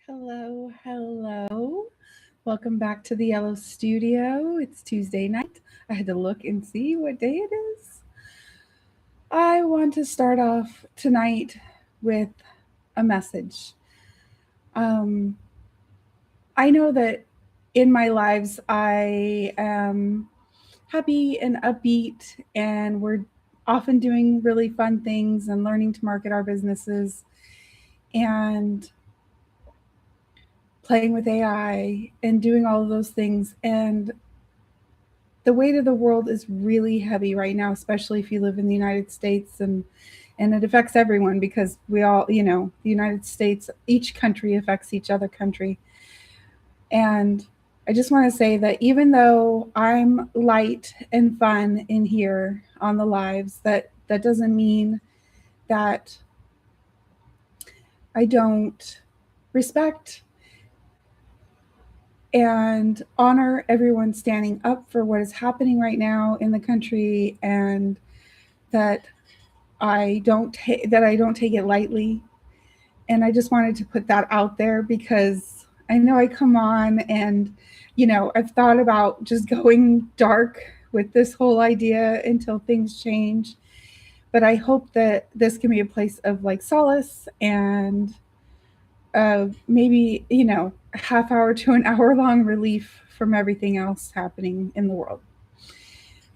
Hello, hello. Welcome back to the Yellow Studio. It's Tuesday night. I had to look and see what day it is. I want to start off tonight with a message. Um, I know that in my lives I am happy and upbeat, and we're often doing really fun things and learning to market our businesses and playing with AI and doing all of those things. And the weight of the world is really heavy right now, especially if you live in the United States, and it affects everyone because we all, the United States, each country affects each other country. And I just want to say that even though I'm light and fun in here on the lives, that doesn't mean that I don't respect and honor everyone standing up for what is happening right now in the country, and that I don't take it lightly. And I just wanted to put that out there because I know I come on and I've thought about just going dark with this whole idea until things change. But I hope that this can be a place of like solace and maybe, a half hour to an hour long relief from everything else happening in the world.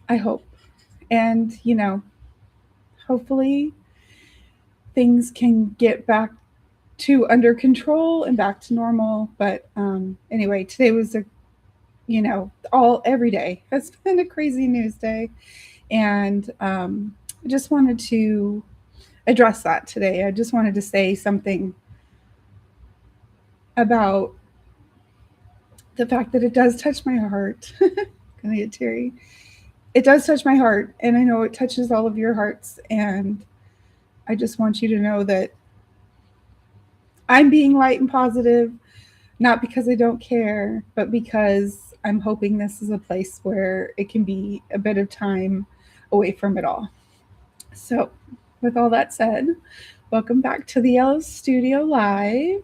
I hope. And, hopefully things can get back to under control and back to normal. But anyway, today was all every day has been a crazy news day. And I just wanted to address that today. I just wanted to say something about the fact that it does touch my heart. Gonna get teary. It does touch my heart, and I know it touches all of your hearts. And I just want you to know that I'm being light and positive, not because I don't care, but because I'm hoping this is a place where it can be a bit of time away from it all. So, with all that said, welcome back to the Yellow Studio Live.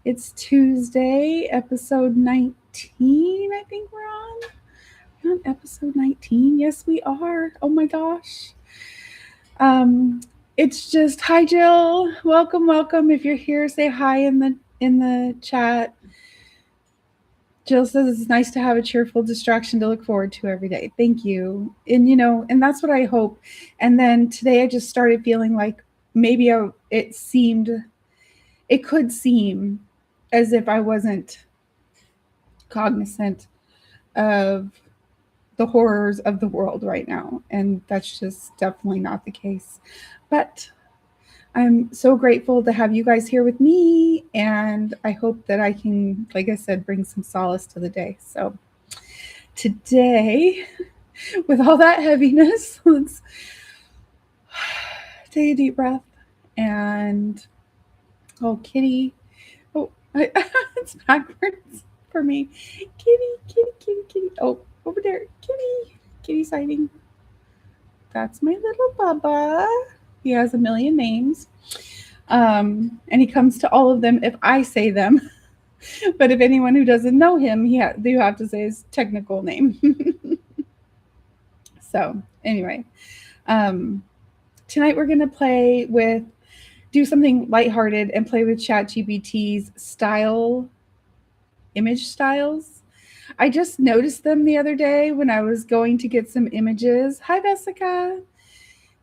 It's Tuesday, episode 19, I think we're on episode 19. Yes, we are. Oh my gosh. It's just hi Jill. Welcome. If you're here, say hi in the chat. Jill says it's nice to have a cheerful distraction to look forward to every day. Thank you. And and that's what I hope. And then today I just started feeling like maybe it could seem as if I wasn't cognizant of the horrors of the world right now. And that's just definitely not the case. But I'm so grateful to have you guys here with me. And I hope that I can, like I said, bring some solace to the day. So today, with all that heaviness, let's take a deep breath. And, oh, kitty. Oh, it's backwards for me. Kitty. Oh, over there. Kitty sighting. That's my little Bubba. He has a million names. And he comes to all of them if I say them. But if anyone who doesn't know him, you have to say his technical name. So anyway, tonight we're going to do something lighthearted and play with ChatGPT's image styles. I just noticed them the other day when I was going to get some images. Hi, Vesica.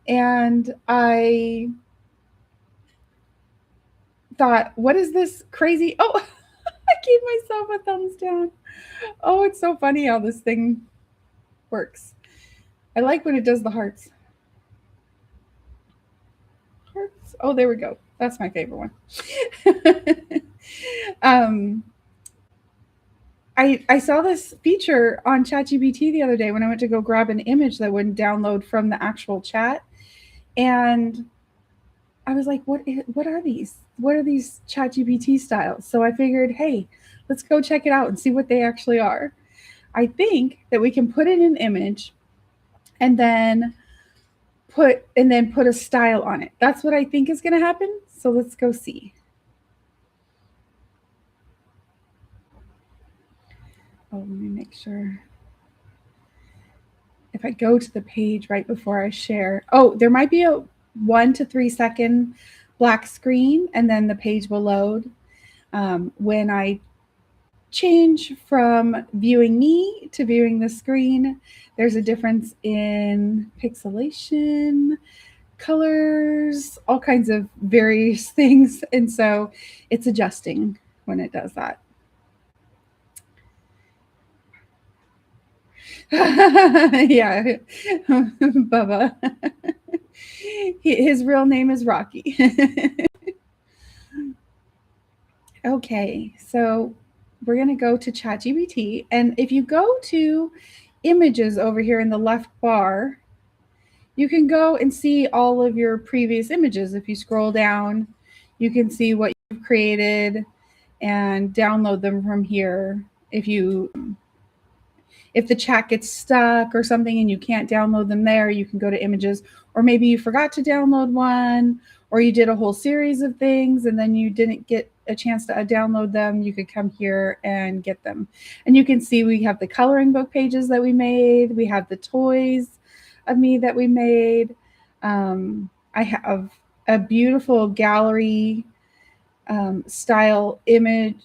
And I thought, what is this crazy? Oh, I gave myself a thumbs down. Oh, it's so funny how this thing works. I like when it does the hearts. Hearts. Oh, there we go. That's my favorite one. I saw this feature on ChatGPT the other day when I went to go grab an image that wouldn't download from the actual chat. And I was like, what are these? What are these ChatGPT styles? So I figured, hey, let's go check it out and see what they actually are. I think that we can put in an image and then put a style on it. That's what I think is going to happen. So let's go see. Oh, let me make sure. If I go to the page right before I share, oh, there might be a 1 to 3 second black screen and then the page will load. When I change from viewing me to viewing the screen, there's a difference in pixelation, colors, all kinds of various things. And so it's adjusting when it does that. Yeah, Bubba. His real name is Rocky. Okay, so we're going to go to ChatGPT. And if you go to images over here in the left bar, you can go and see all of your previous images. If you scroll down, you can see what you've created and download them from here. If the chat gets stuck or something and you can't download them there, you can go to images, or maybe you forgot to download one, or you did a whole series of things and then you didn't get a chance to download them. You could come here and get them. And you can see we have the coloring book pages that we made. We have the toys of me that we made. I have a beautiful gallery style image,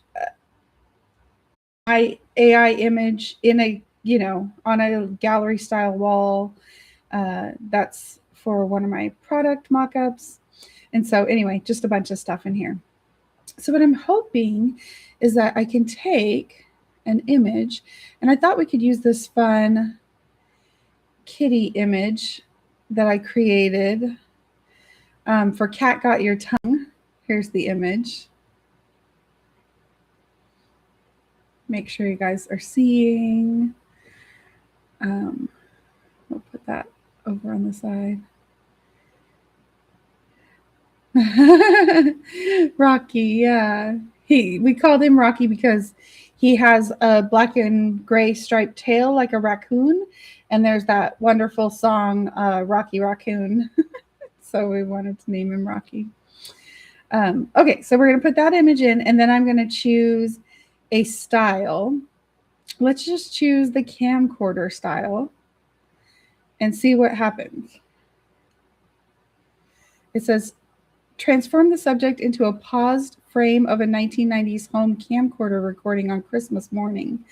AI image in a, on a gallery style wall. That's for one of my product mock-ups. And so anyway, just a bunch of stuff in here. So what I'm hoping is that I can take an image, and I thought we could use this fun kitty image that I created for Cat Got Your Tongue. Here's the image. Make sure you guys are seeing. We'll put that over on the side. Rocky, yeah. We called him Rocky because he has a black and gray striped tail like a raccoon, and there's that wonderful song, Rocky Raccoon. So we wanted to name him Rocky. Okay, so we're going to put that image in, and then I'm going to choose a style. Let's just choose the camcorder style and see what happens. It says, transform the subject into a paused frame of a 1990s home camcorder recording on Christmas morning.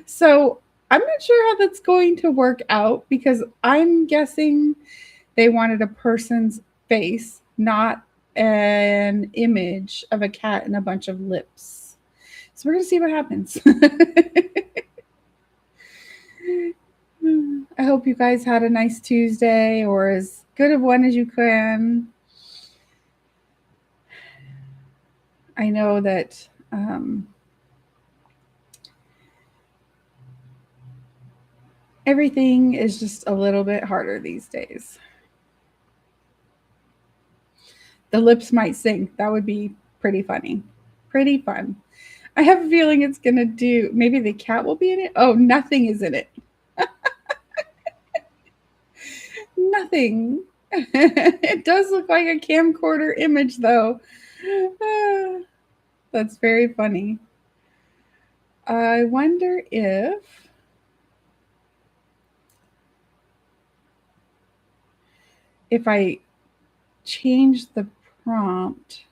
So I'm not sure how that's going to work out, because I'm guessing they wanted a person's face, not an image of a cat and a bunch of lips. So we're going to see what happens. I hope you guys had a nice Tuesday, or as good of one as you can. I know that everything is just a little bit harder these days. The lips might sing. That would be pretty funny. Pretty fun. I have a feeling it's going to do, maybe the cat will be in it. Oh, nothing is in it. Nothing. It does look like a camcorder image, though. That's very funny. I wonder if I change the prompt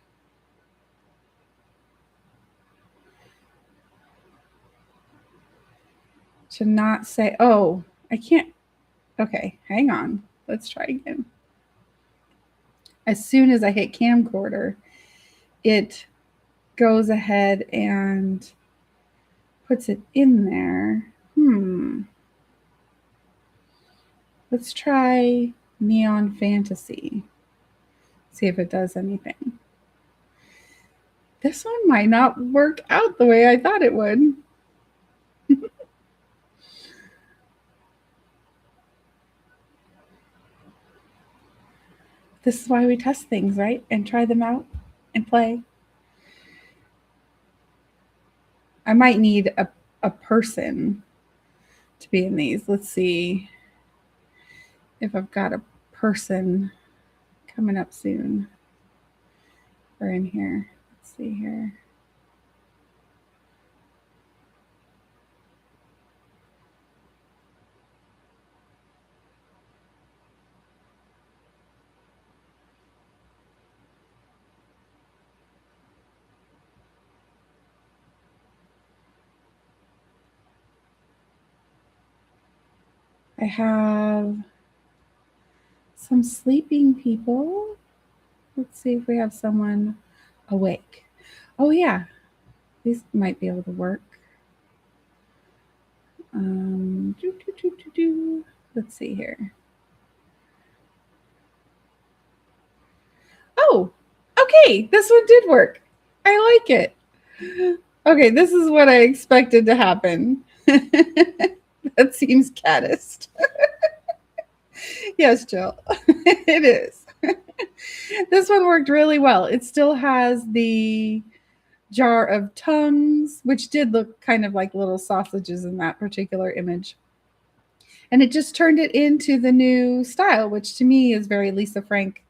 to not say, oh, I can't. Okay, hang on. Let's try again. As soon as I hit camcorder, it goes ahead and puts it in there. Let's try Neon Fantasy. See if it does anything. This one might not work out the way I thought it would. This is why we test things, right? And try them out and play. I might need a person to be in these. Let's see if I've got a person coming up soon. Or in here. Let's see here. I have some sleeping people. Let's see if we have someone awake. Oh yeah, these might be able to work. Let's see here. Oh, okay, this one did work. I like it. Okay, this is what I expected to happen. That seems caddised. Yes, Jill, it is. This one worked really well. It still has the jar of tongues, which did look kind of like little sausages in that particular image. And it just turned it into the new style, which to me is very Lisa Frank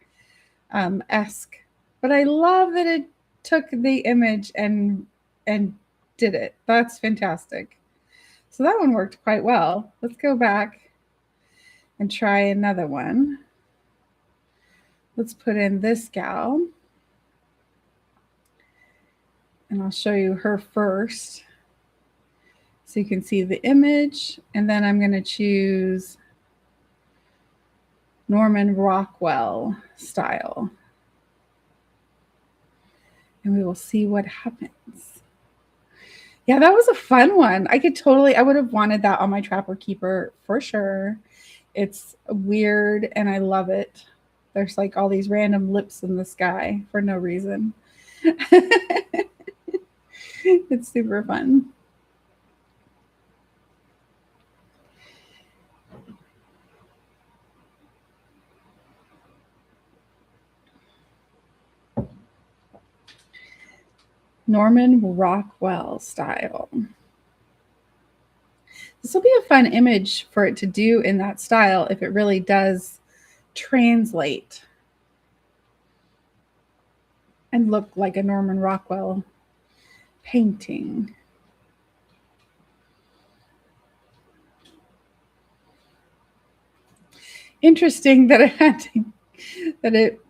esque. But I love that it took the image and did it. That's fantastic. So that one worked quite well. Let's go back and try another one. Let's put in this gal. And I'll show you her first. So you can see the image. And then I'm going to choose Norman Rockwell style. And we will see what happens. Yeah, that was a fun one. I would have wanted that on my Trapper Keeper for sure. It's weird and I love it. There's like all these random lips in the sky for no reason. It's super fun. Norman Rockwell style. This will be a fun image for it to do in that style if it really does translate and look like a Norman Rockwell painting. Interesting that it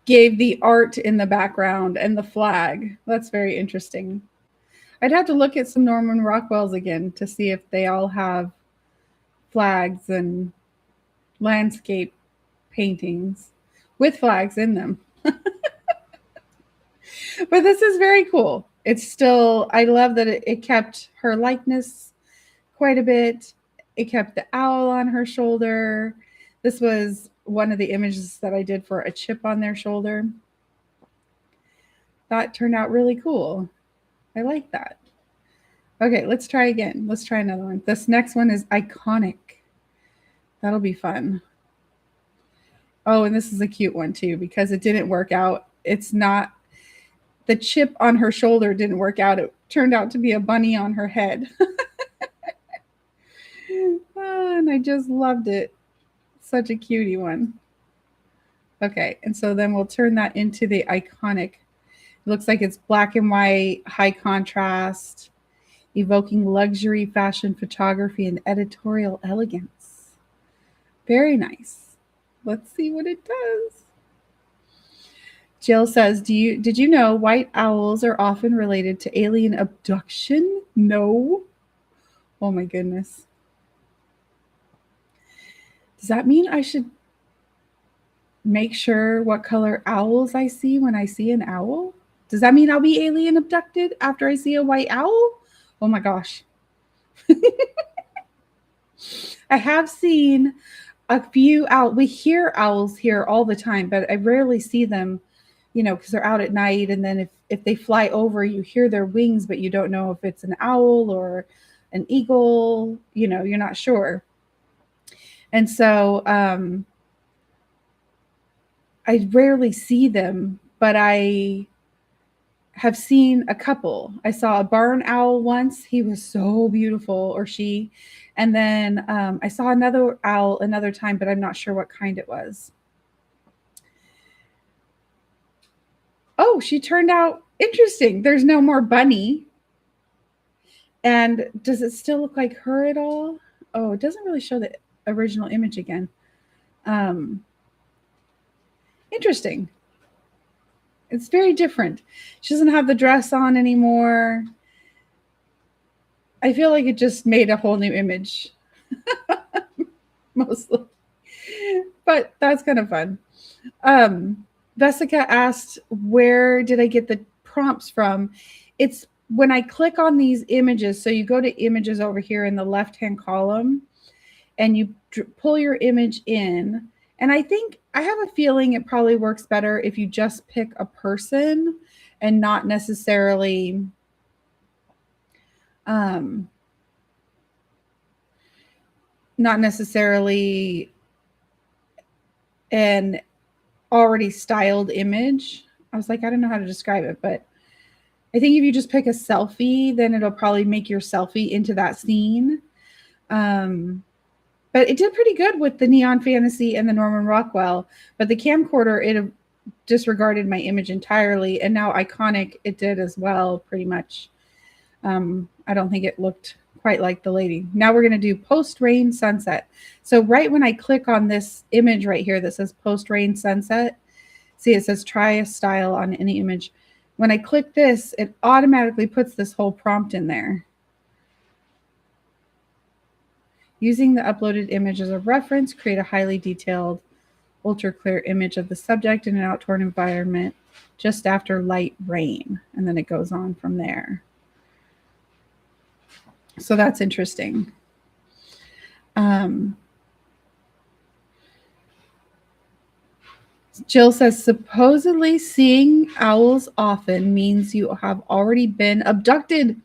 gave the art in the background and the flag. That's very interesting. I'd have to look at some Norman Rockwells again to see if they all have flags and landscape paintings with flags in them. But this is very cool. It's still, I love that it kept her likeness quite a bit. It kept the owl on her shoulder. This was one of the images that I did for a chip on their shoulder. That turned out really cool. I like that. Okay, let's try again. Let's try another one. This next one is iconic. That'll be fun. Oh, and this is a cute one too because it didn't work out. It's not, the chip on her shoulder didn't work out. It turned out to be a bunny on her head. Oh, and I just loved it. Such a cutie one. Okay, and so then we'll turn that into the iconic. It looks like it's black and white, high contrast, evoking luxury, fashion photography, and editorial elegance. Very nice. Let's see what it does. Jill says, did you know white owls are often related to alien abduction? No. Oh my goodness. Does that mean I should make sure what color owls I see when I see an owl? Does that mean I'll be alien abducted after I see a white owl? Oh my gosh. I have seen a few owls. We hear owls here all the time, but I rarely see them, because they're out at night. And then if they fly over, you hear their wings, but you don't know if it's an owl or an eagle, you're not sure. And so I rarely see them, but I have seen a couple. I saw a barn owl once. He was so beautiful, or she. And then I saw another owl another time, but I'm not sure what kind it was. Oh, she turned out interesting. There's no more bunny. And does it still look like her at all? Oh, it doesn't really show the original image again. Interesting. It's very different. She doesn't have the dress on anymore. I feel like it just made a whole new image. mostly. But that's kind of fun. Vesica asked, where did I get the prompts from? It's when I click on these images. So you go to images over here in the left-hand column and you pull your image in. And I think, I have a feeling it probably works better if you just pick a person and not necessarily an already styled image. I was like, I don't know how to describe it, but I think if you just pick a selfie, then it'll probably make your selfie into that scene. But it did pretty good with the Neon Fantasy and the Norman Rockwell. But the camcorder, it disregarded my image entirely. And now Iconic, it did as well, pretty much. I don't think it looked quite like the lady. Now we're going to do post-rain sunset. So right when I click on this image right here that says post-rain sunset, see it says try a style on any image. When I click this, it automatically puts this whole prompt in there. Using the uploaded image as a reference, create a highly detailed, ultra clear image of the subject in an outdoor environment just after light rain. And then it goes on from there. So that's interesting. Jill says, supposedly seeing owls often means you have already been abducted.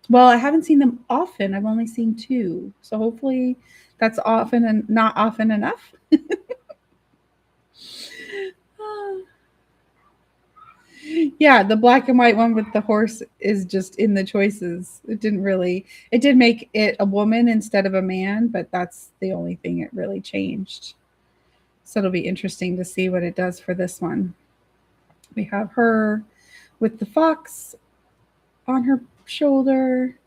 Well, I haven't seen them often. I've only seen 2. So hopefully that's often and not often enough. Yeah, the black and white one with the horse is just in the choices. It did make it a woman instead of a man, but that's the only thing it really changed. So it'll be interesting to see what it does for this one. We have her with the fox on her shoulder.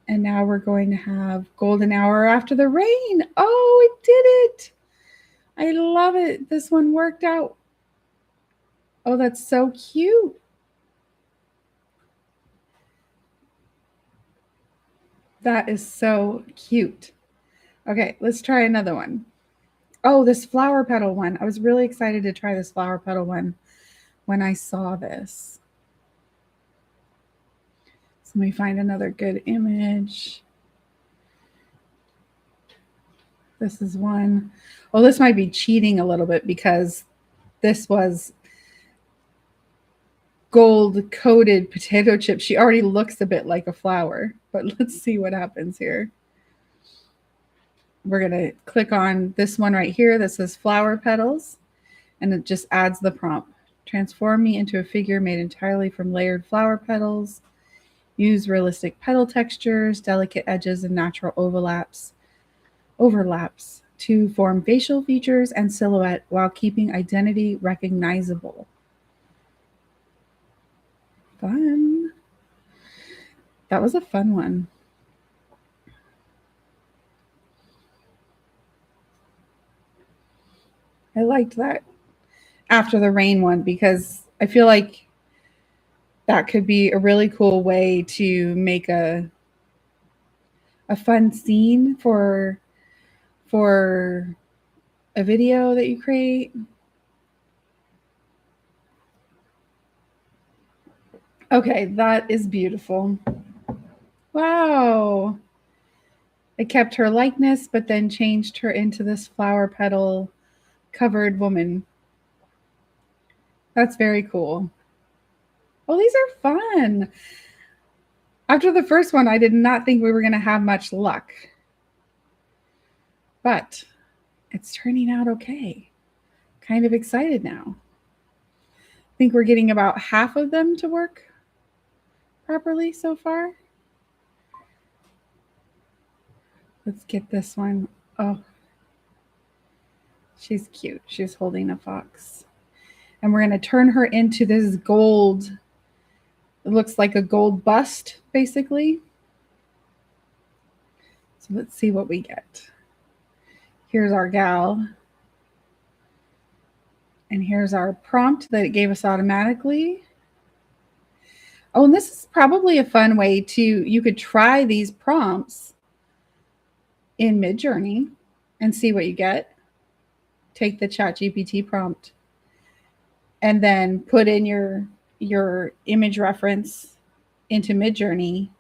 And now we're going to have golden hour after the rain. Oh, it did it. I love it. This one worked out. Oh, that's so cute. That is so cute. Okay, let's try another one. Oh, this flower petal one. I was really excited to try this flower petal one when I saw this. So let me find another good image. This is one. Oh, this might be cheating a little bit because this was gold coated potato chip. She already looks a bit like a flower, but let's see what happens here. We're going to click on this one right here that says flower petals, and it just adds the prompt. Transform me into a figure made entirely from layered flower petals. Use realistic petal textures, delicate edges, and natural overlaps to form facial features and silhouette while keeping identity recognizable. Fun. That was a fun one. I liked that after the rain one because I feel like that could be a really cool way to make a fun scene for a video that you create. Okay, that is beautiful. Wow. I kept her likeness, but then changed her into this flower petal covered woman. That's very cool. Oh, these are fun. After the first one, I did not think we were going to have much luck. But it's turning out okay. Kind of excited now. I think we're getting about half of them to work properly so far. Let's get this one. Oh, she's cute. She's holding a fox. And we're going to turn her into this gold. It looks like a gold bust, basically. So let's see what we get. Here's our gal. And here's our prompt that it gave us automatically. Oh, and this is probably a fun way to, you could try these prompts in MidJourney and see what you get. Take the ChatGPT prompt and then put in your image reference into MidJourney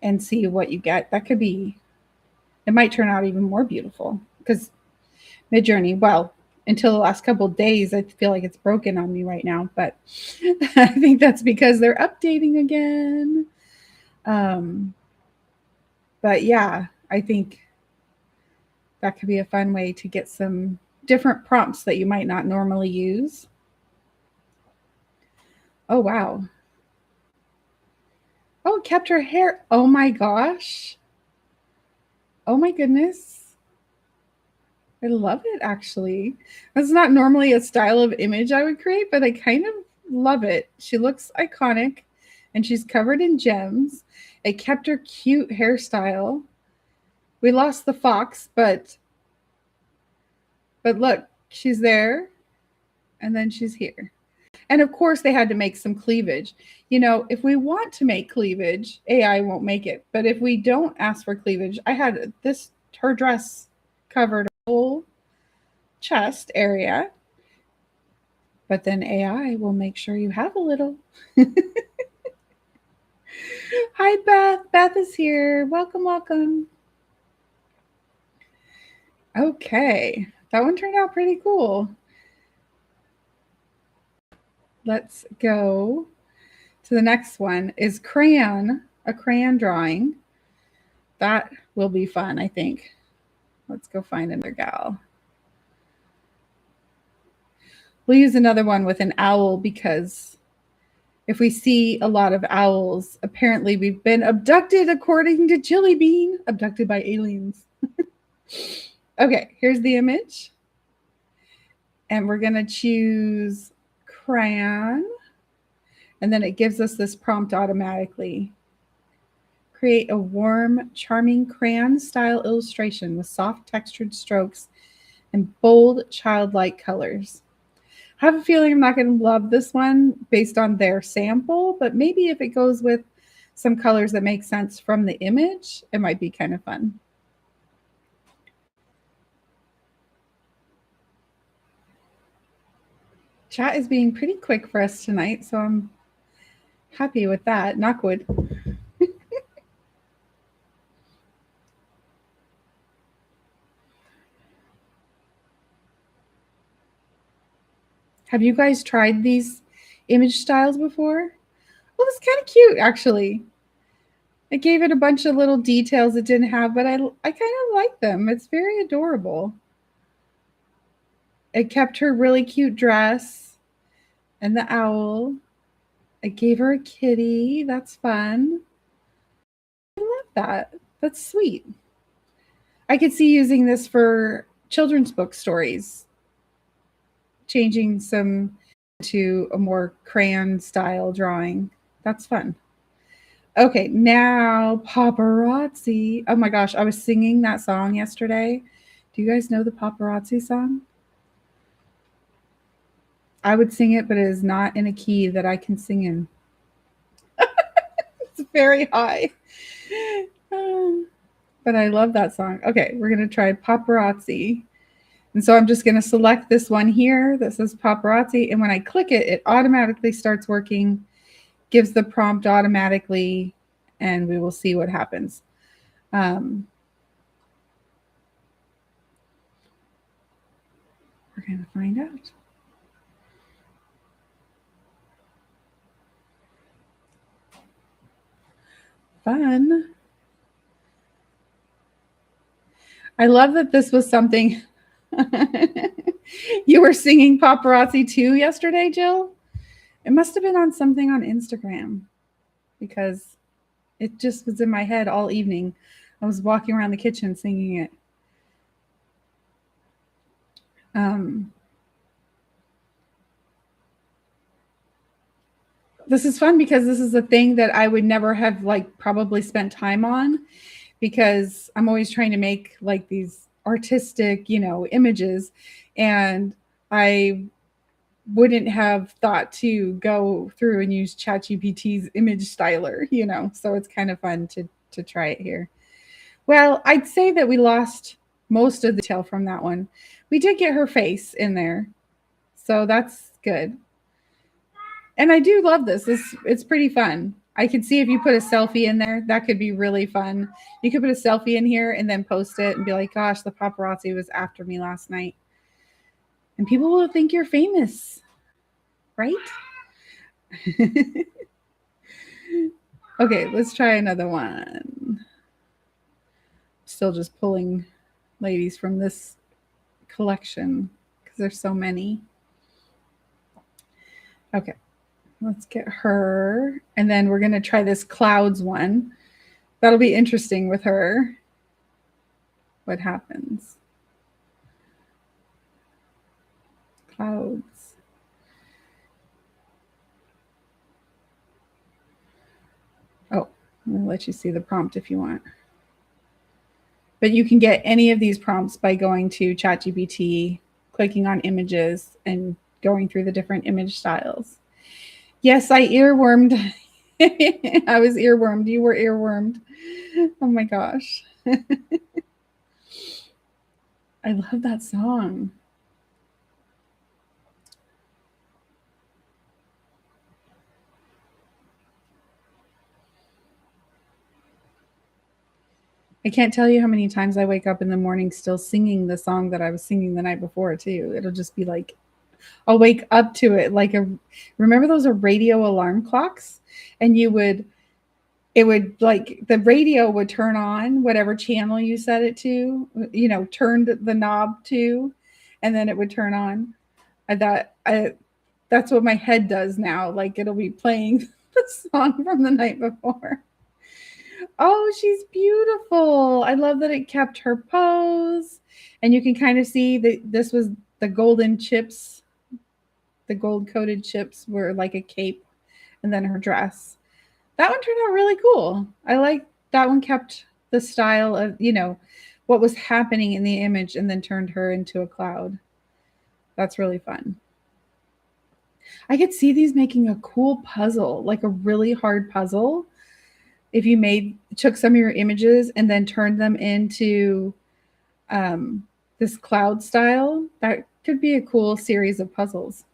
and see what you get. That could be, it might turn out even more beautiful because MidJourney, well, until the last couple of days, I feel like it's broken on me right now, but I think that's because they're updating again. But yeah, I think that could be a fun way to get some different prompts that you might not normally use. Oh, wow. Oh, it kept her hair. Oh my gosh. Oh my goodness. I love it, actually. That's not normally a style of image I would create, but I kind of love it. She looks iconic and she's covered in gems. It kept her cute hairstyle. We lost the fox, but look, she's there and then she's here. And of course, they had to make some cleavage. You know, if we want to make cleavage, AI won't make it. But if we don't ask for cleavage, I had her dress covered a whole chest area. But then AI will make sure you have a little. Hi, Beth. Beth is here. Welcome, welcome. Okay. That one turned out pretty cool. Let's go to the next one is a crayon drawing. That will be fun, I think. Let's go find another gal. We'll use another one with an owl because if we see a lot of owls, apparently we've been abducted, according to Jilly Bean, abducted by aliens. Okay, here's the image. And we're going to choose crayon. And then it gives us this prompt automatically. Create a warm, charming crayon-style illustration with soft textured strokes and bold, childlike colors. I have a feeling I'm not going to love this one based on their sample, but maybe if it goes with some colors that make sense from the image, it might be kind of fun. Chat is being pretty quick for us tonight, so I'm happy with that. Knock wood. Have you guys tried these image styles before? Well, it's kind of cute, actually. I gave it a bunch of little details it didn't have, but I kind of like them. It's very adorable. It kept her really cute dress and the owl. I gave her a kitty. That's fun. I love that. That's sweet. I could see using this for children's book stories. Changing some to a more crayon style drawing. That's fun. Okay, now Paparazzi. Oh my gosh, I was singing that song yesterday. Do you guys know the Paparazzi song? I would sing it, but it is not in a key that I can sing in. It's very high. But I love that song. Okay, we're going to try Paparazzi. And so I'm just going to select this one here that says Paparazzi. And when I click it, it automatically starts working, gives the prompt automatically, and we will see what happens. We're going to find out. Fun. I love that this was something you were singing Paparazzi too yesterday, Jill. It must have been on something on Instagram because it just was in my head all evening. I was walking around the kitchen singing it. This is fun because this is a thing that I would never have probably spent time on because I'm always trying to make these artistic, images, and I wouldn't have thought to go through and use ChatGPT's image styler, so it's kind of fun to try it here. Well, I'd say that we lost most of the detail from that one. We did get her face in there, so that's good. And I do love this. It's pretty fun. I could see if you put a selfie in there, that could be really fun. You could put a selfie in here and then post it and be like, "Gosh, the paparazzi was after me last night," and people will think you're famous, right? Okay, let's try another one. Still just pulling ladies from this collection because there's so many. Okay, let's get her. And then we're going to try this clouds one. That'll be interesting with her. What happens? Clouds. Oh, I'm going to let you see the prompt if you want. But you can get any of these prompts by going to ChatGPT, clicking on images, and going through the different image styles. Yes, I earwormed. I was earwormed. You were earwormed. Oh my gosh. I love that song. I can't tell you how many times I wake up in the morning still singing the song that I was singing the night before, too. It'll just be like, I'll wake up to it like a. Remember those are radio alarm clocks? And it would like the radio would turn on whatever channel you set it to, turned the knob to, and then it would turn on. That's what my head does now. Like it'll be playing the song from the night before. Oh, she's beautiful. I love that it kept her pose. And you can kind of see that this was the golden chips. The gold coated chips were like a cape and then her dress. That one turned out really cool. I like that one kept the style of, what was happening in the image and then turned her into a cloud. That's really fun. I could see these making a cool puzzle, like a really hard puzzle. If you took some of your images and then turned them into this cloud style, that could be a cool series of puzzles.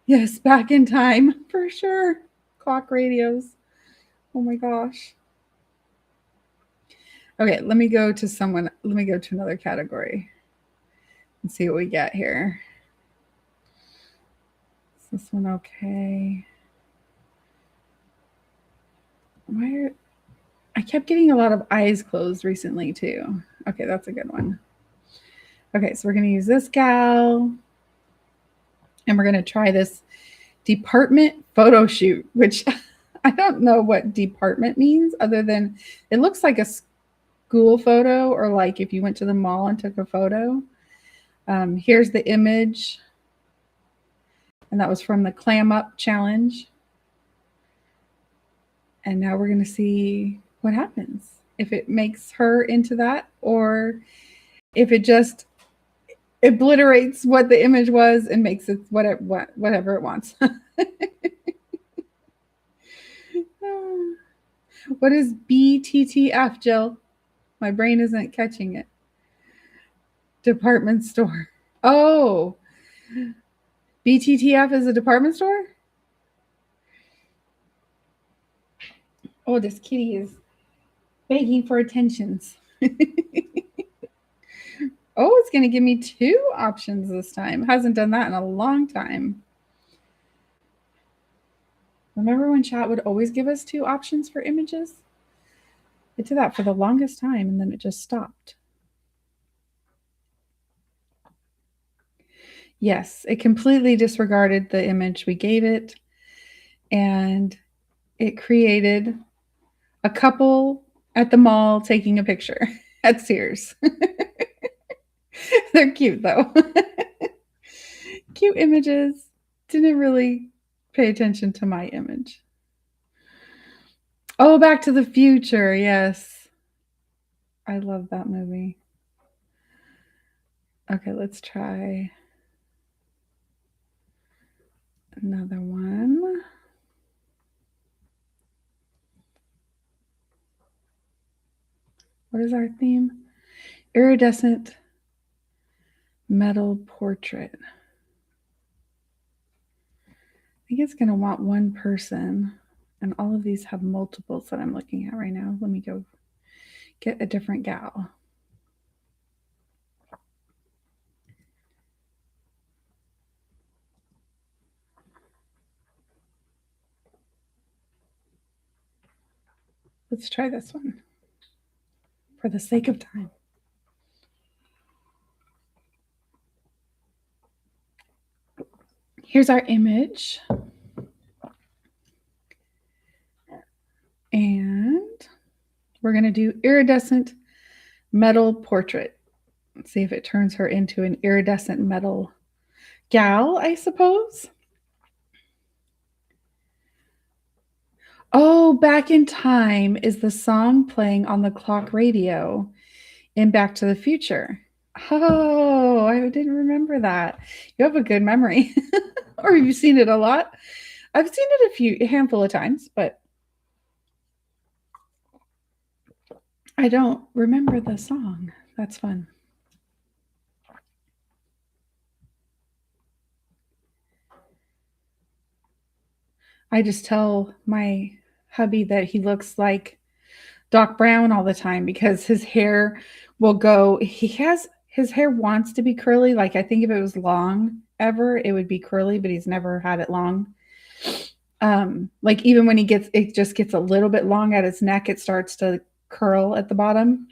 Yes, back in time for sure. Clock radios. Oh my gosh. Okay, let me go to another category and see what we get here. Is this one okay? I kept getting a lot of eyes closed recently too. Okay, that's a good one. Okay, so we're going to use this gal and we're going to try this department photo shoot, which I don't know what department means other than it looks like a school photo or like if you went to the mall and took a photo. Here's the image. And that was from the Clam Up Challenge. And now we're going to see what happens. If it makes her into that or if it just obliterates what the image was and makes it whatever it wants. What is BTTF, Jill? My brain isn't catching it. Department store. Oh, BTTF is a department store? Oh, this kitty is begging for attentions. Oh, it's going to give me 2 options this time. It hasn't done that in a long time. Remember when chat would always give us 2 options for images? It did that for the longest time and then it just stopped. Yes, it completely disregarded the image we gave it and it created a couple at the mall taking a picture at Sears. They're cute though. Cute images. Didn't really pay attention to my image. Oh, Back to the Future. Yes. I love that movie. Okay, let's try another one. What is our theme? Iridescent metal portrait. I think it's going to want one person, and all of these have multiples that I'm looking at right now. Let me go get a different gal. Let's try this one for the sake of time. Here's our image. And we're going to do iridescent metal portrait. Let's see if it turns her into an iridescent metal gal, I suppose. Oh, Back in Time is the song playing on the clock radio in Back to the Future. Oh, I didn't remember that. You have a good memory. Or have you seen it a lot? I've seen it a handful of times, but I don't remember the song. That's fun. I just tell my hubby that he looks like Doc Brown all the time because his hair will go, his hair wants to be curly. Like, I think if it was long ever, it would be curly, but he's never had it long. Like, even when it just gets a little bit long at his neck, it starts to curl at the bottom.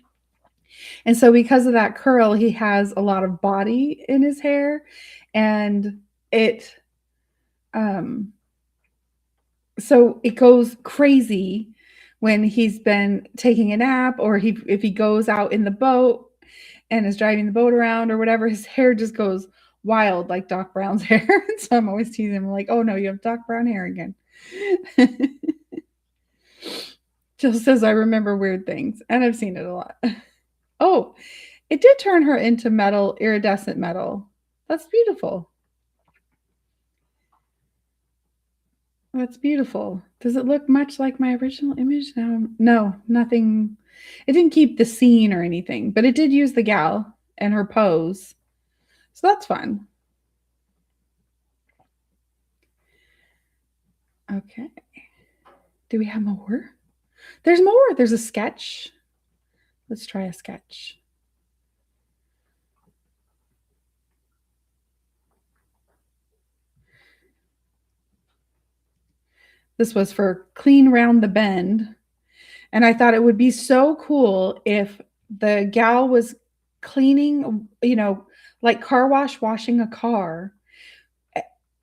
And so because of that curl, he has a lot of body in his hair, and so it goes crazy when he's been taking a nap, or if he goes out in the boat and is driving the boat around or whatever, his hair just goes wild like Doc Brown's hair. So I'm always teasing him like, oh no, you have Doc Brown hair again. Jill says, I remember weird things, and I've seen it a lot. Oh, it did turn her into metal, iridescent metal. That's beautiful. That's beautiful. Does it look much like my original image? No, nothing. It didn't keep the scene or anything, but it did use the gal and her pose. So that's fun. Okay. Do we have more? There's more. There's a sketch. Let's try a sketch. This was for Clean Round the Bend. And I thought it would be so cool if the gal was cleaning, like car wash, washing a car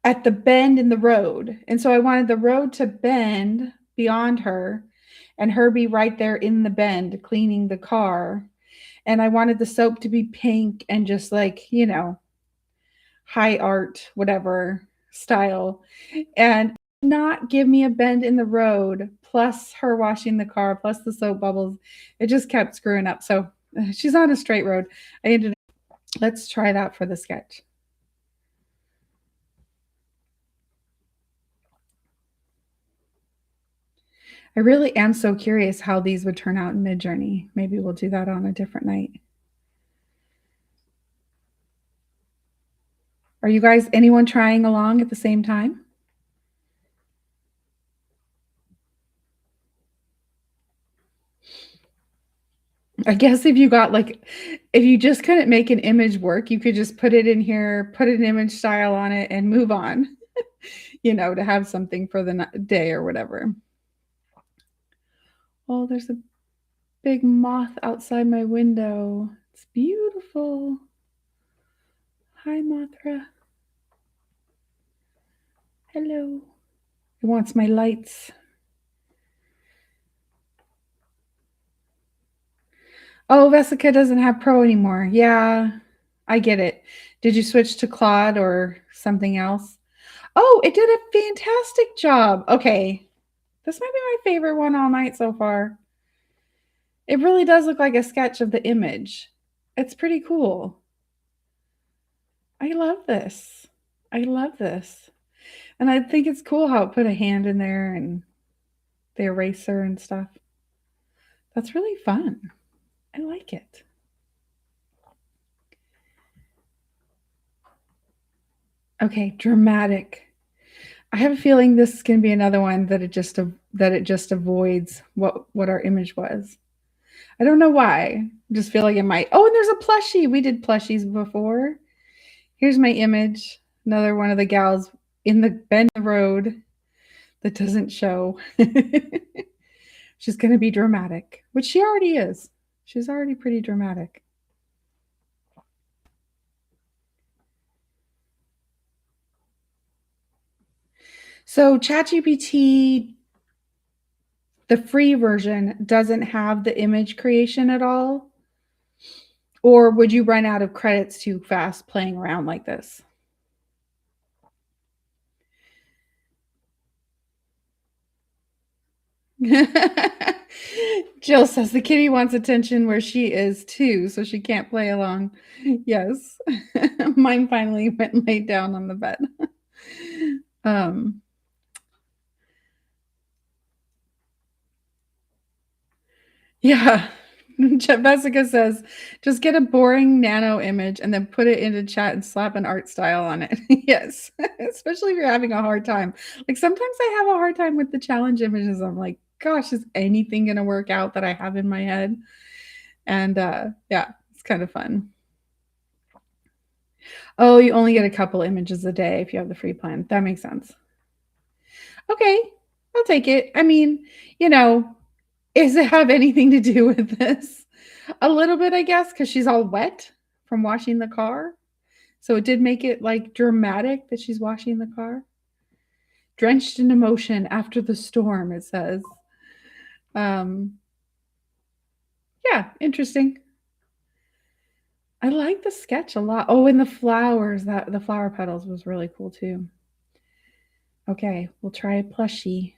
at the bend in the road. And so I wanted the road to bend beyond her and her be right there in the bend cleaning the car. And I wanted the soap to be pink and just like, high art, whatever style. And not give me a bend in the road, plus her washing the car, plus the soap bubbles. It just kept screwing up. So she's on a straight road. Let's try that for the sketch. I really am so curious how these would turn out in MidJourney. Maybe we'll do that on a different night. Are you guys, anyone trying along at the same time? I guess if you just couldn't make an image work, you could just put it in here, put an image style on it, and move on, to have something for the day or whatever. Oh, there's a big moth outside my window. It's beautiful. Hi, Mothra. Hello. It wants my lights. Oh, Vesica doesn't have Pro anymore. Yeah, I get it. Did you switch to Claude or something else? Oh, it did a fantastic job. Okay. This might be my favorite one all night so far. It really does look like a sketch of the image. It's pretty cool. I love this. I love this. And I think it's cool how it put a hand in there and the eraser and stuff. That's really fun. I like it. Okay, dramatic. I have a feeling this is going to be another one that it just avoids what our image was. I don't know why. I just feel like it might. Oh, and there's a plushie. We did plushies before. Here's my image. Another one of the gals in the bend of the road that doesn't show. She's going to be dramatic, which she already is. She's already pretty dramatic. So ChatGPT, the free version, doesn't have the image creation at all. Or would you run out of credits too fast playing around like this? Jill says the kitty wants attention where she is too, so she can't play along. Yes. Mine finally went and laid down on the bed. Um, yeah. Jessica says, just get a boring nano image and then put it into chat and slap an art style on it. Yes. Especially if you're having a hard time. Like sometimes I have a hard time with the challenge images. I'm like, gosh, is anything going to work out that I have in my head? And yeah, it's kind of fun. Oh, you only get a couple images a day if you have the free plan. That makes sense. Okay, I'll take it. I mean, you know, does it have anything to do with this? A little bit, I guess, because she's all wet from washing the car. So it did make it like dramatic that she's washing the car. Drenched in emotion after the storm, it says. Um, yeah, interesting. I like the sketch a lot. Oh, and the flowers, that the flower petals was really cool too. Okay, we'll try a plushie.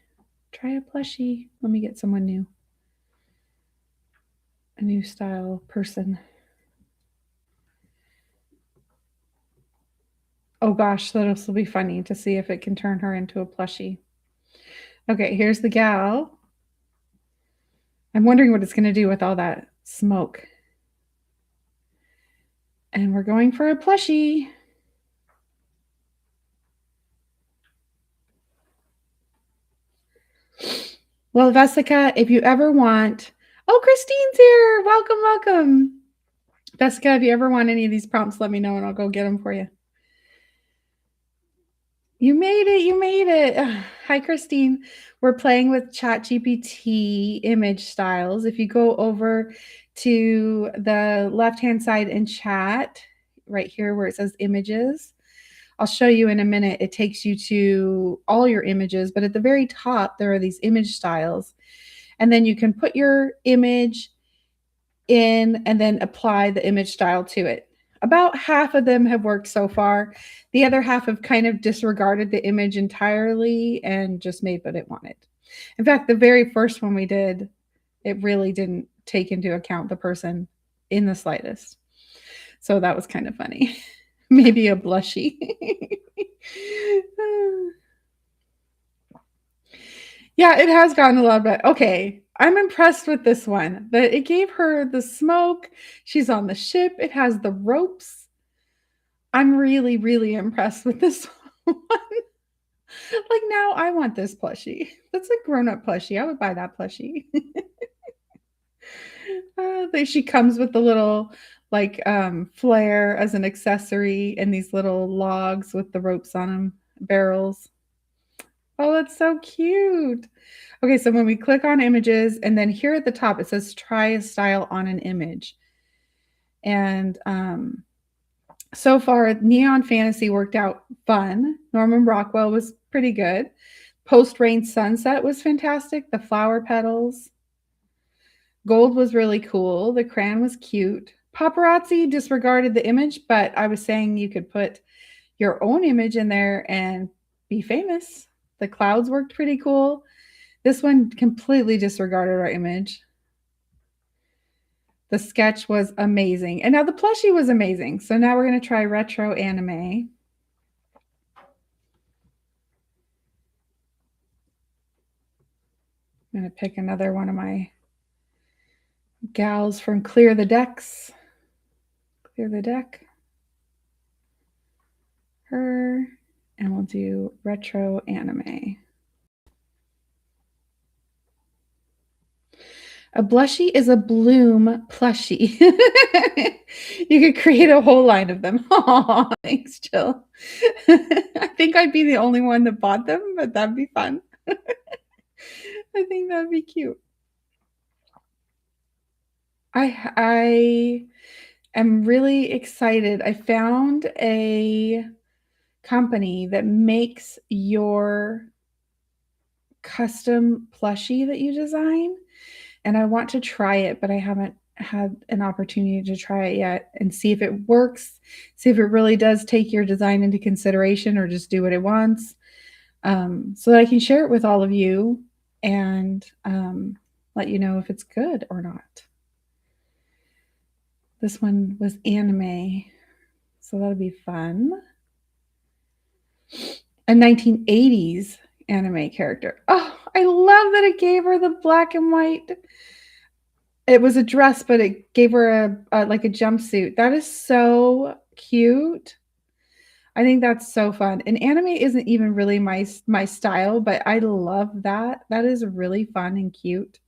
Try a plushie. Let me get someone new. A new style person. Oh gosh, this will be funny to see if it can turn her into a plushie. Okay, here's the gal. I'm wondering what it's going to do with all that smoke. And we're going for a plushie. Well, Vesica, if you ever want. Oh, Christine's here. Welcome, welcome. Vesica, if you ever want any of these prompts, let me know and I'll go get them for you. You made it. You made it. Hi, Christine. We're playing with ChatGPT Image Styles. If you go over to the left-hand side in chat, right here where it says images, I'll show you in a minute. It takes you to all your images, but at the very top, there are these image styles. And then you can put your image in and then apply the image style to it. About half of them have worked so far. The other half have kind of disregarded the image entirely and just made what it wanted. In fact, the very first one we did, it really didn't take into account the person in the slightest. So that was kind of funny. Maybe a blushy. Yeah, it has gotten a lot better. Okay, I'm impressed with this one. It gave her the smoke. She's on the ship. It has the ropes. I'm really, really impressed with this one. Like now, I want this plushie. That's a grown-up plushie. I would buy that plushie. She comes with the little like flare as an accessory and these little logs with the ropes on them, barrels. Oh, that's so cute. Okay, so when we click on images, and then here at the top, it says try a style on an image. And so far, Neon Fantasy worked out fun. Norman Rockwell was pretty good. Post Rain Sunset was fantastic. The flower petals. Gold was really cool. The crayon was cute. Paparazzi disregarded the image, but I was saying you could put your own image in there and be famous. The clouds worked pretty cool. This one completely disregarded our image. The sketch was amazing. And now the plushie was amazing. So now we're going to try retro anime. I'm going to pick another one of my gals from Clear the Decks. Clear the Deck. Her. And we'll do retro anime. A blushie is a Blume plushie. You could create a whole line of them. Oh, thanks, Jill. I think I'd be the only one that bought them, but that'd be fun. I think that'd be cute. I am really excited. I found a company that makes your custom plushie that you design, and I want to try it, but I haven't had an opportunity to try it yet and see if it works, see if it really does take your design into consideration or just do what it wants, so that I can share it with all of you and let you know if it's good or not. This one was anime, so that'll be fun. A 1980s anime character. Oh, I love that it gave her the black and white. It was a dress, but it gave her a like a jumpsuit. That is so cute. I think that's so fun. And anime isn't even really my style, but I love that. That is really fun and cute.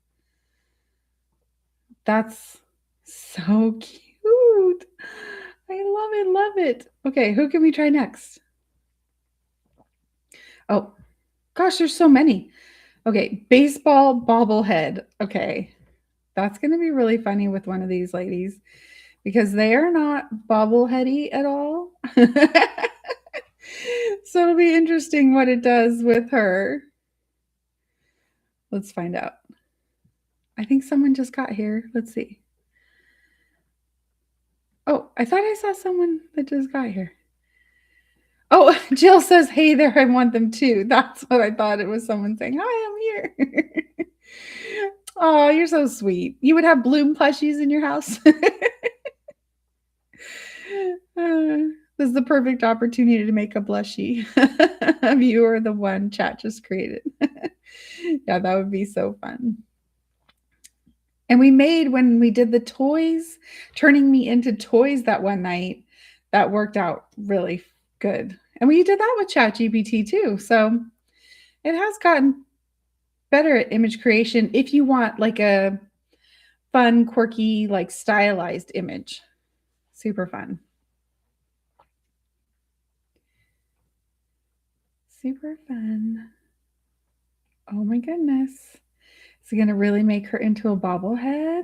That's so cute. I love it. Okay, who can we try next? Oh, gosh, there's so many. Okay, baseball bobblehead. Okay, that's going to be really funny with one of these ladies because they are not bobbleheady at all. So it'll be interesting what it does with her. Let's find out. I think someone just got here. Let's see. Oh, I thought I saw someone that just got here. Oh, Jill says, hey there, I want them too. That's what I thought. It was someone saying, hi, I'm here. Oh, you're so sweet. You would have Blume plushies in your house? This is the perfect opportunity to make a blushie of you or the one chat just created. Yeah, that would be so fun. And we made, when we did the toys, turning me into toys that one night, that worked out really good. And we did that with ChatGPT too. So it has gotten better at image creation if you want like a fun, quirky, like stylized image. Super fun. Super fun. Oh my goodness. Is it going to really make her into a bobblehead?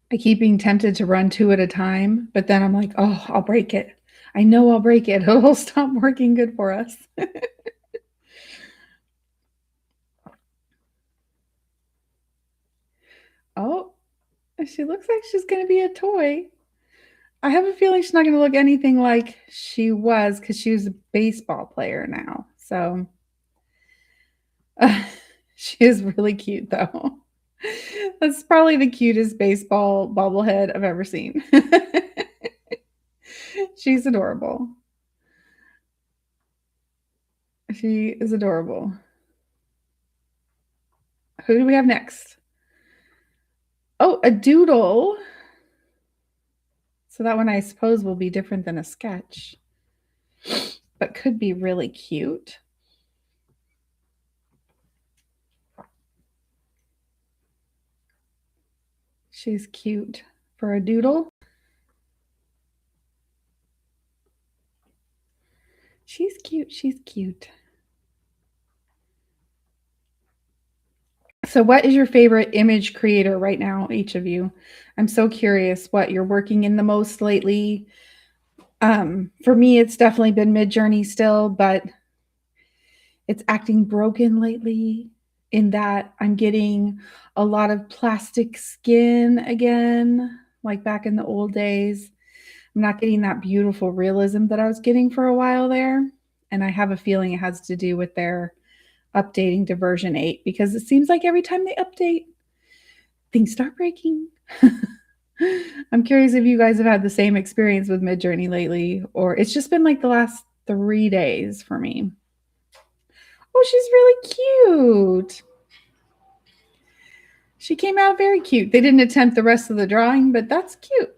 I keep being tempted to run two at a time, but then I'm like, oh, I'll break it. I know I'll break it. It'll stop working good for us. Oh, she looks like she's going to be a toy. I have a feeling she's not going to look anything like she was because she was a baseball player now. So she is really cute, though. That's probably the cutest baseball bobblehead I've ever seen. She's adorable. She is adorable. Who do we have next? Oh, a doodle. So that one, I suppose, will be different than a sketch, but could be really cute. She's cute for a doodle. She's cute. She's cute. So what is your favorite image creator right now, each of you? I'm so curious what you're working in the most lately. For me, it's definitely been MidJourney still, but it's acting broken lately in that I'm getting a lot of plastic skin again, like back in the old days. I'm not getting that beautiful realism that I was getting for a while there. And I have a feeling it has to do with their updating to version 8 because it seems like every time they update, things start breaking. I'm curious if you guys have had the same experience with MidJourney lately, or it's just been like the last 3 days for me. Oh, she's really cute. She came out very cute. They didn't attempt the rest of the drawing, but that's cute.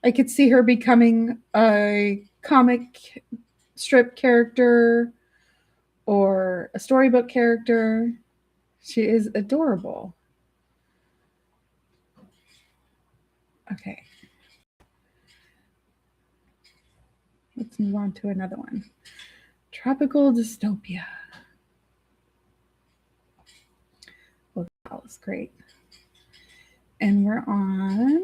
I could see her becoming a comic strip character or a storybook character. She is adorable. Okay. Let's move on to another one. Tropical dystopia. Well, that was great. And we're on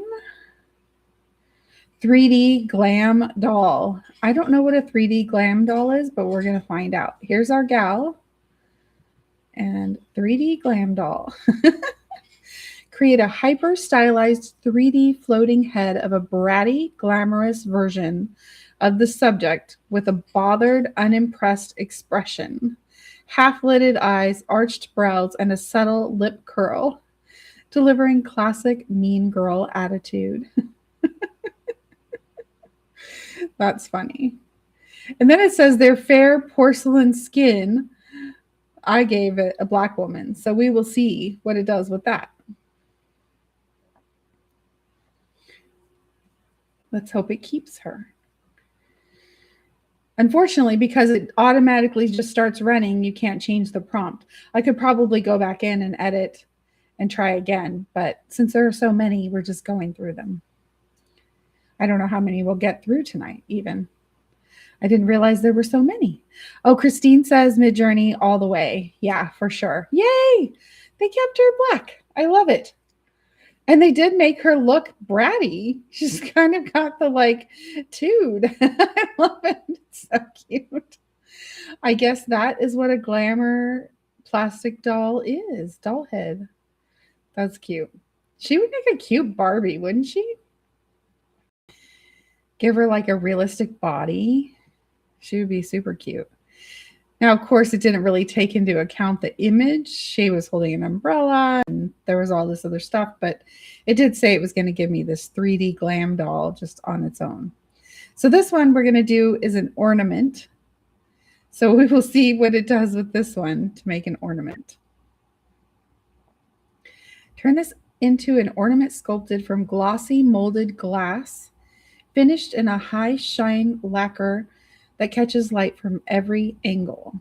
3D glam doll. I don't know what a 3D glam doll is, but we're going to find out. Here's our gal and 3D glam doll. Create a hyper stylized 3D floating head of a bratty, glamorous version of the subject with a bothered, unimpressed expression, half-lidded eyes, arched brows, and a subtle lip curl, delivering classic mean girl attitude. That's funny. And then it says their fair porcelain skin, I gave it a black woman. So we will see what it does with that. Let's hope it keeps her. Unfortunately, because it automatically just starts running, you can't change the prompt. I could probably go back in and edit and try again, but since there are so many, we're just going through them. I don't know how many we'll get through tonight, even. I didn't realize there were so many. Oh, Christine says MidJourney all the way. Yeah, for sure. Yay! They kept her black. I love it. And they did make her look bratty. She's kind of got the like dude. I love it. It's so cute. I guess that is what a glamour plastic doll is. Doll head. That's cute. She would make a cute Barbie, wouldn't she? Give her like a realistic body. She would be super cute. Now, of course, it didn't really take into account the image. She was holding an umbrella and there was all this other stuff, but it did say it was going to give me this 3D glam doll just on its own. So this one we're going to do is an ornament. So we will see what it does with this one to make an ornament. Turn this into an ornament sculpted from glossy molded glass, finished in a high shine lacquer that catches light from every angle.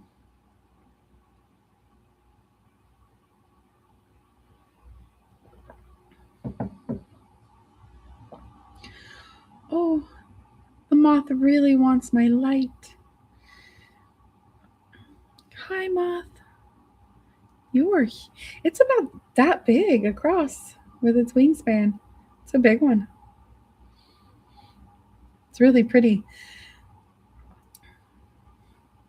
Oh, the moth really wants my light. Hi, moth. It's about that big across with its wingspan. It's a big one. It's really pretty.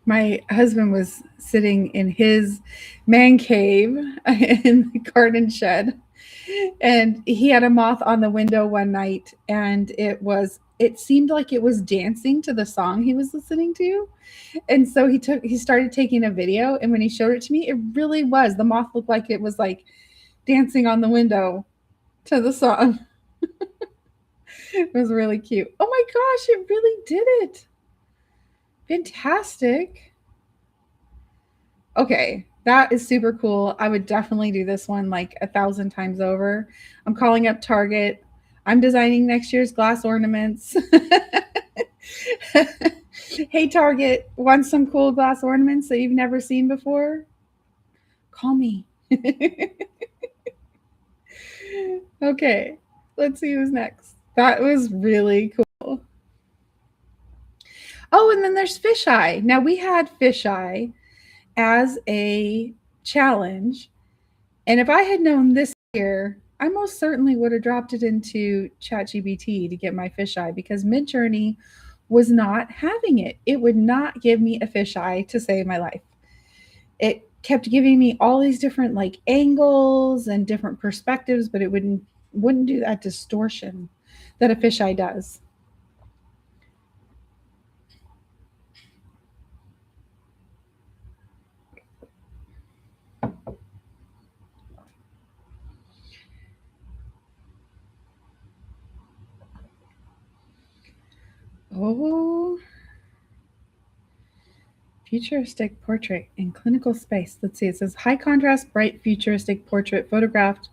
My husband was sitting in his man cave in the garden shed, and he had a moth on the window one night, and it seemed like it was dancing to the song he was listening to. And so he started taking a video, and when he showed it to me, it really was. The moth looked like it was like dancing on the window to the song. It was really cute. Oh my gosh, it really did it. Fantastic. Okay, that is super cool. I would definitely do this one like 1,000 times over. I'm calling up Target. I'm designing next year's glass ornaments. Hey, Target, want some cool glass ornaments that you've never seen before? Call me. Okay, let's see who's next. That was really cool. Oh, and then there's Fisheye. Now, we had Fisheye as a challenge. And if I had known this year, I most certainly would have dropped it into ChatGPT to get my fisheye because MidJourney was not having it. It would not give me a fisheye to save my life. It kept giving me all these different like angles and different perspectives, but it wouldn't do that distortion that a fisheye does. Oh, futuristic portrait in clinical space. Let's see. It says high contrast, bright futuristic portrait photographed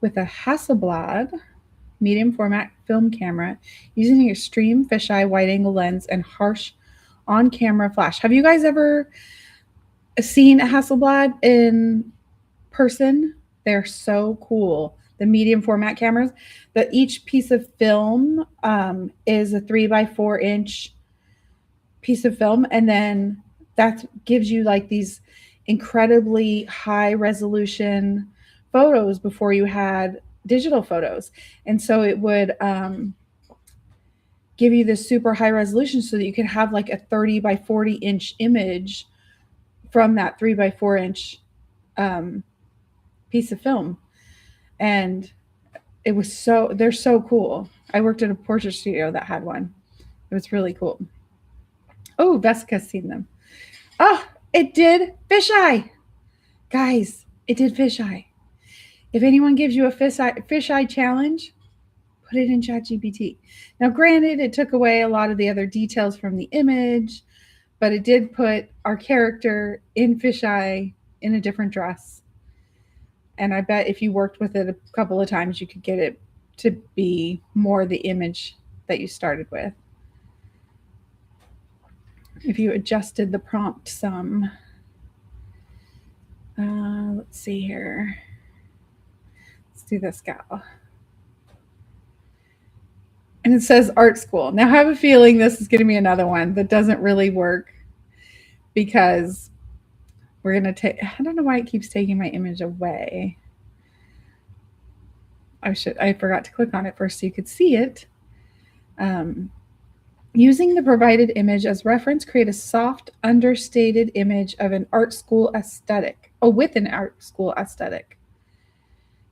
with a Hasselblad medium format film camera using an extreme fisheye wide angle lens and harsh on camera flash. Have you guys ever seen a Hasselblad in person? They're so cool. The medium format cameras, that each piece of film is a 3x4 inch piece of film, and then that gives you like these incredibly high resolution photos before you had digital photos. And so it would give you this super high resolution so that you could have like a 30x40 inch image from that 3x4 inch piece of film. And they're so cool. I worked at a portrait studio that had one. It was really cool. Oh, Vesica's seen them. Oh, it did fisheye. Guys, it did fisheye. If anyone gives you a fisheye challenge, put it in ChatGPT. Now, granted, it took away a lot of the other details from the image, but it did put our character in fisheye in a different dress. And I bet if you worked with it a couple of times, you could get it to be more the image that you started with. If you adjusted the prompt some. Let's see here. Let's do this gal. And it says art school. Now, I have a feeling this is going to be another one that doesn't really work because we're going to take, I don't know why it keeps taking my image away. I forgot to click on it first so you could see it. Using the provided image as reference, create a soft, understated image of an art school aesthetic. Oh, with an art school aesthetic.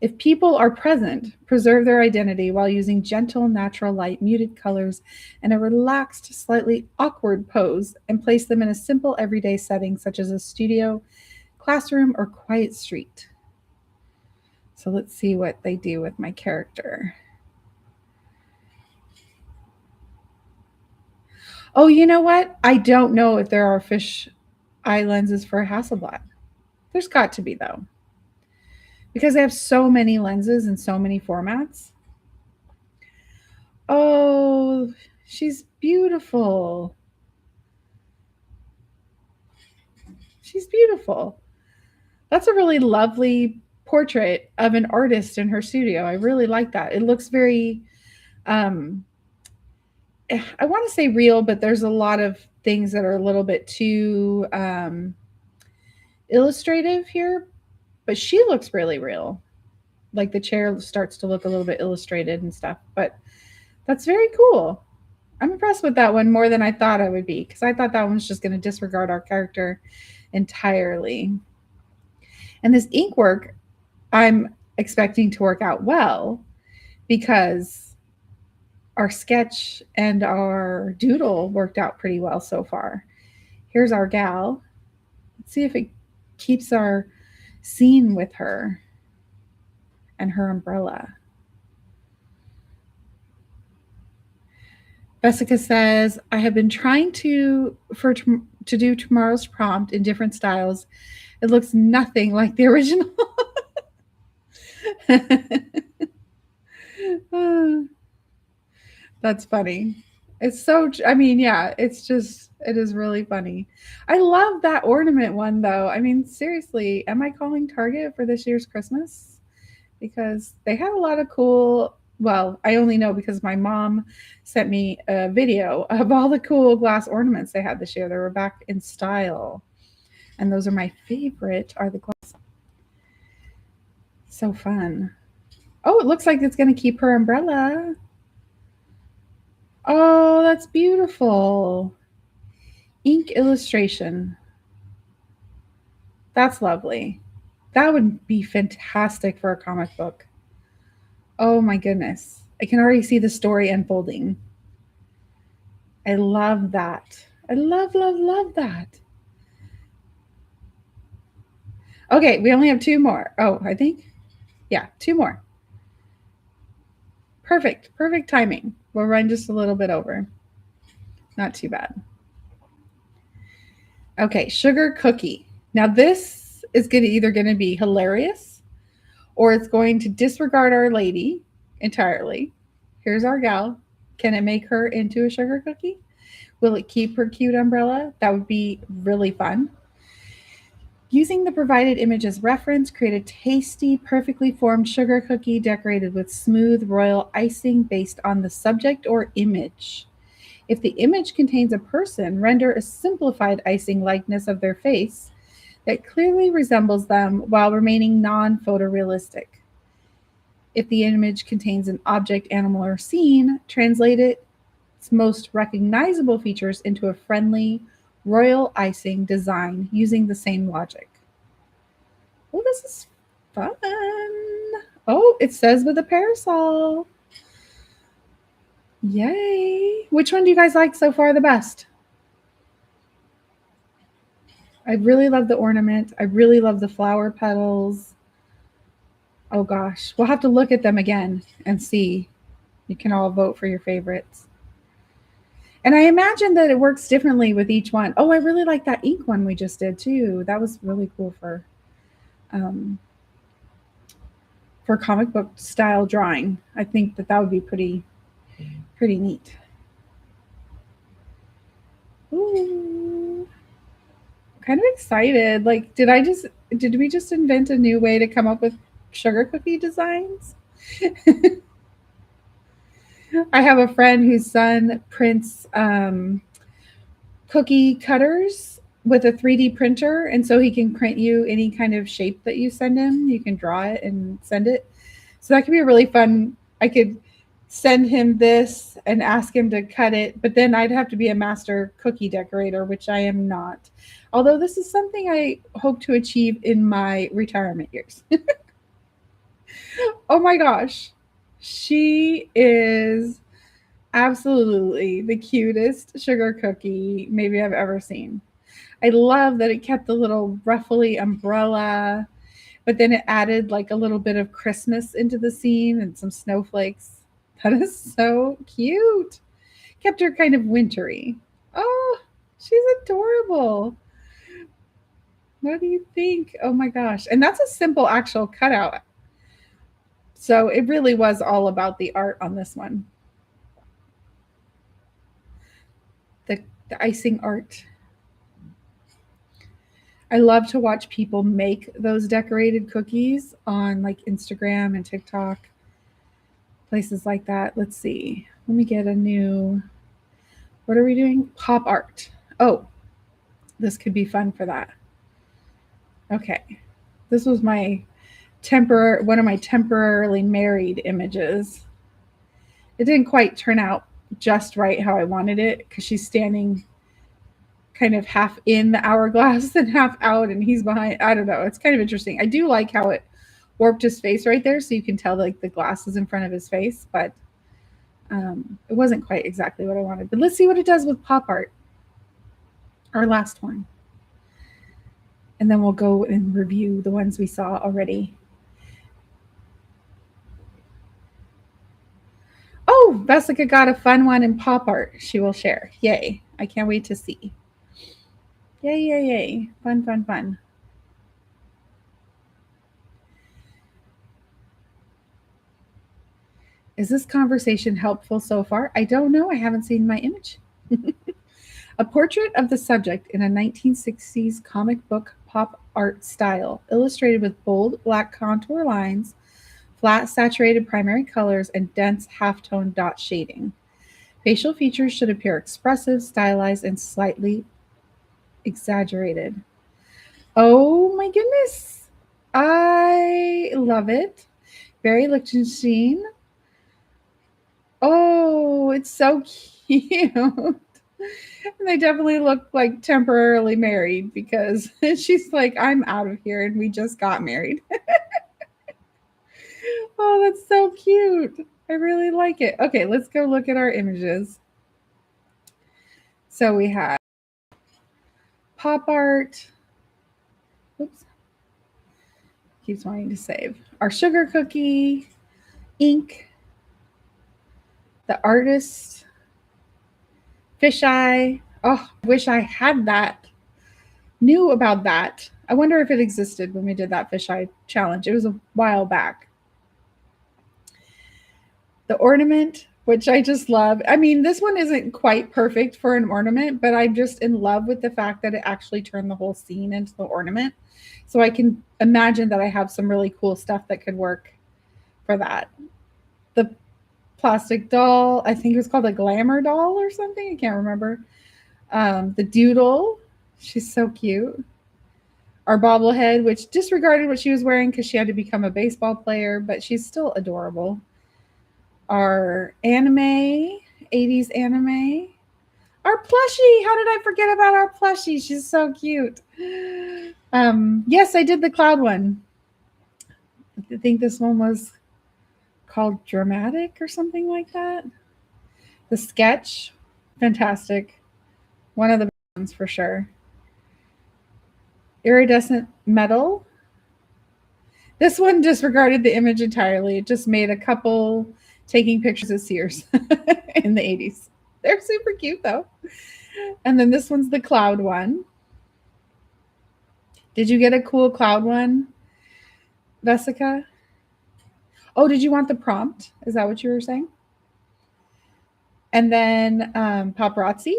If people are present, preserve their identity while using gentle, natural light, muted colors, and a relaxed, slightly awkward pose, and place them in a simple everyday setting such as a studio, classroom, or quiet street. So let's see what they do with my character. Oh, you know what? I don't know if there are fish eye lenses for a Hasselblad. There's got to be, though, because they have so many lenses and so many formats. Oh, she's beautiful. She's beautiful. That's a really lovely portrait of an artist in her studio. I really like that. It looks very, I want to say real, but there's a lot of things that are a little bit too illustrative here. But she looks really real. Like the chair starts to look a little bit illustrated and stuff. But that's very cool. I'm impressed with that one more than I thought I would be, because I thought that one was just going to disregard our character entirely. And this ink work, I'm expecting to work out well because our sketch and our doodle worked out pretty well so far. Here's our gal. Let's see if it keeps our scene with her and her umbrella. Jessica says, I have been trying to do tomorrow's prompt in different styles. It looks nothing like the original. That's funny. It's so, I mean, yeah, it is really funny. I love that ornament one, though. I mean, seriously, am I calling Target for this year's Christmas? Because they had a lot of cool, well, I only know because my mom sent me a video of all the cool glass ornaments they had this year. They were back in style. And those are my favorite, are the glass. So fun. Oh, it looks like it's going to keep her umbrella. Oh, that's beautiful. Ink illustration. That's lovely. That would be fantastic for a comic book. Oh my goodness. I can already see the story unfolding. I love that. I love, love, love that. Okay, we only have two more. Oh, I think. Yeah, two more. Perfect. Perfect timing. We'll run just a little bit over. Not too bad. Okay, sugar cookie. Now this is either going to be hilarious or it's going to disregard Our Lady entirely. Here's our gal. Can it make her into a sugar cookie? Will it keep her cute umbrella? That would be really fun. Using the provided image as reference, create a tasty, perfectly formed sugar cookie decorated with smooth royal icing based on the subject or image. If the image contains a person, render a simplified icing likeness of their face that clearly resembles them while remaining non photorealistic. If the image contains an object, animal, or scene, translate its most recognizable features into a friendly royal icing design using the same logic. Oh, this is fun. Oh, it says with a parasol. Yay. Which one do you guys like so far the best? I really love the ornament. I really love the flower petals. Oh gosh, we'll have to look at them again and see. You can all vote for your favorites. And I imagine that it works differently with each one. Oh, I really like that ink one we just did too. That was really cool for comic book style drawing. I think that would be pretty neat. Ooh. Kind of excited. Like, did we just invent a new way to come up with sugar cookie designs? I have a friend whose son prints cookie cutters with a 3D printer, and so he can print you any kind of shape that you send him. You can draw it and send it. So that could be really fun. I could send him this and ask him to cut it, but then I'd have to be a master cookie decorator, which I am not. Although this is something I hope to achieve in my retirement years. Oh my gosh. She is absolutely the cutest sugar cookie maybe I've ever seen. I love that it kept the little ruffly umbrella, but then it added like a little bit of Christmas into the scene and some snowflakes. That is so cute. Kept her kind of wintry. Oh, she's adorable. What do you think? Oh my gosh. And that's a simple actual cutout. So it really was all about the art on this one. The icing art. I love to watch people make those decorated cookies on like Instagram and TikTok, places like that. Let's see. Let me get a new. What are we doing? Pop art. Oh, this could be fun for that. Okay. This was one of my temporarily married images. It didn't quite turn out just right how I wanted it because she's standing kind of half in the hourglass and half out and he's behind. I don't know. It's kind of interesting. I do like how it warped his face right there so you can tell like the glass is in front of his face, but it wasn't quite exactly what I wanted. But let's see what it does with pop art. Our last one. And then we'll go and review the ones we saw already. Oh, Vesica got a fun one in pop art she will share. Yay. I can't wait to see. Yay, yay, yay. Fun, fun, fun. Is this conversation helpful so far? I don't know. I haven't seen my image. A portrait of the subject in a 1960s comic book pop art style, illustrated with bold black contour lines, flat saturated primary colors, and dense halftone dot shading. Facial features should appear expressive, stylized, and slightly exaggerated. Oh my goodness. I love it. Barry Lichtenstein. Oh, it's so cute. And they definitely look like temporarily married because she's like, I'm out of here and we just got married. Oh, that's so cute. I really like it. Okay, let's go look at our images. So we have pop art. Oops. Keeps wanting to save. Our sugar cookie, ink, the artist, Fisheye. Oh, I wish I had that. Knew about that. I wonder if it existed when we did that fisheye challenge. It was a while back. The ornament, which I just love. I mean, this one isn't quite perfect for an ornament, but I'm just in love with the fact that it actually turned the whole scene into the ornament. So I can imagine that I have some really cool stuff that could work for that. The plastic doll, I think it was called a glamour doll or something. I can't remember. The doodle, she's so cute. Our bobblehead, which disregarded what she was wearing because she had to become a baseball player, but she's still adorable. Our anime, 80s anime. Our plushie. How did I forget about our plushie? She's so cute. Yes, I did the cloud one. I think this one was called Dramatic or something like that. The sketch, fantastic. One of the best ones for sure. Iridescent metal. This one disregarded the image entirely. It just made a couple taking pictures of Sears in the 80s. They're super cute though. And then this one's the cloud one. Did you get a cool cloud one, Vesica? Oh, did you want the prompt? Is that what you were saying? And then paparazzi,